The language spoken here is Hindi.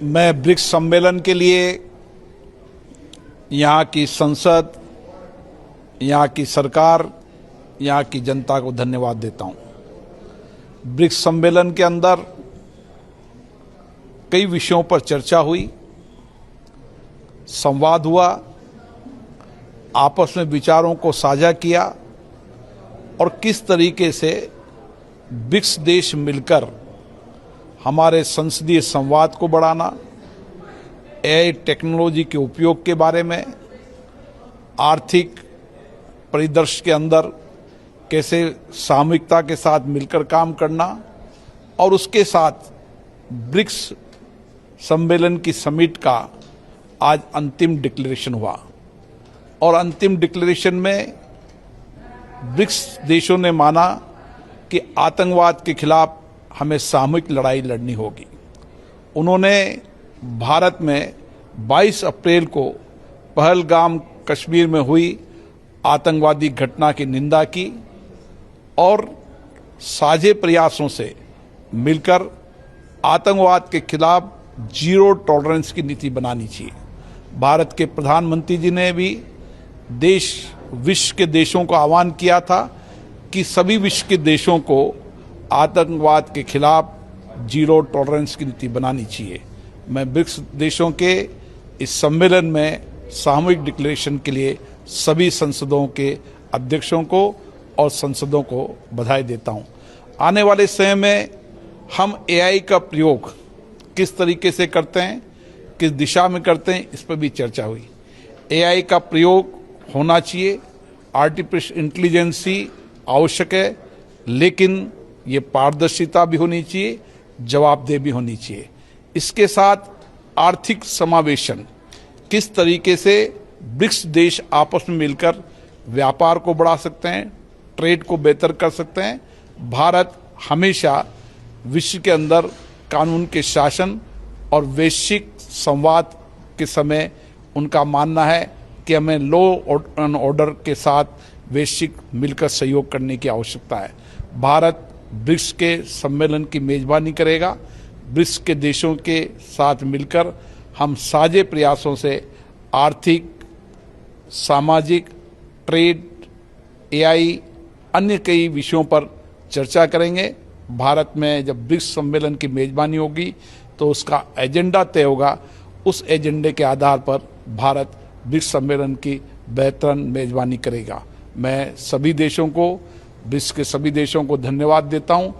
मैं ब्रिक्स सम्मेलन के लिए यहाँ की संसद, यहाँ की सरकार, यहाँ की जनता को धन्यवाद देता हूँ। ब्रिक्स सम्मेलन के अंदर कई विषयों पर चर्चा हुई, संवाद हुआ, आपस में विचारों को साझा किया और किस तरीके से ब्रिक्स देश मिलकर हमारे संसदीय संवाद को बढ़ाना, एआई टेक्नोलॉजी के उपयोग के बारे में, आर्थिक परिदृश्य के अंदर कैसे सामूहिकता के साथ मिलकर काम करना और उसके साथ ब्रिक्स सम्मेलन की समिट का आज अंतिम डिक्लेरेशन हुआ और अंतिम डिक्लेरेशन में ब्रिक्स देशों ने माना कि आतंकवाद के खिलाफ हमें सामूहिक लड़ाई लड़नी होगी। उन्होंने भारत में 22 अप्रैल को पहलगाम कश्मीर में हुई आतंकवादी घटना की निंदा की और साझे प्रयासों से मिलकर आतंकवाद के खिलाफ जीरो टॉलरेंस की नीति बनानी चाहिए। भारत के प्रधानमंत्री जी ने भी विश्व के देशों को आह्वान किया था कि सभी विश्व के देशों को आतंकवाद के खिलाफ जीरो टॉलरेंस की नीति बनानी चाहिए। मैं ब्रिक्स देशों के इस सम्मेलन में सामूहिक डिक्लेरेशन के लिए सभी संसदों के अध्यक्षों को और संसदों को बधाई देता हूं। आने वाले समय में हम एआई का प्रयोग किस तरीके से करते हैं, किस दिशा में करते हैं, इस पर भी चर्चा हुई। एआई का प्रयोग होना चाहिए, आर्टिफिशियल इंटेलिजेंस आवश्यक है, लेकिन ये पारदर्शिता भी होनी चाहिए, जवाबदेह भी होनी चाहिए। इसके साथ आर्थिक समावेशन, किस तरीके से ब्रिक्स देश आपस में मिलकर व्यापार को बढ़ा सकते हैं, ट्रेड को बेहतर कर सकते हैं। भारत हमेशा विश्व के अंदर कानून के शासन और वैश्विक संवाद के समय उनका मानना है कि हमें लॉ एंड ऑर्डर के साथ वैश्विक मिलकर सहयोग करने की आवश्यकता है। भारत ब्रिक्स के सम्मेलन की मेजबानी करेगा। ब्रिक्स के देशों के साथ मिलकर हम साझे प्रयासों से आर्थिक, सामाजिक, ट्रेड, एआई, अन्य कई विषयों पर चर्चा करेंगे। भारत में जब ब्रिक्स सम्मेलन की मेजबानी होगी तो उसका एजेंडा तय होगा। उस एजेंडे के आधार पर भारत ब्रिक्स सम्मेलन की बेहतरीन मेजबानी करेगा। मैं सभी देशों को, ब्रिक्स के सभी देशों को धन्यवाद देता हूं।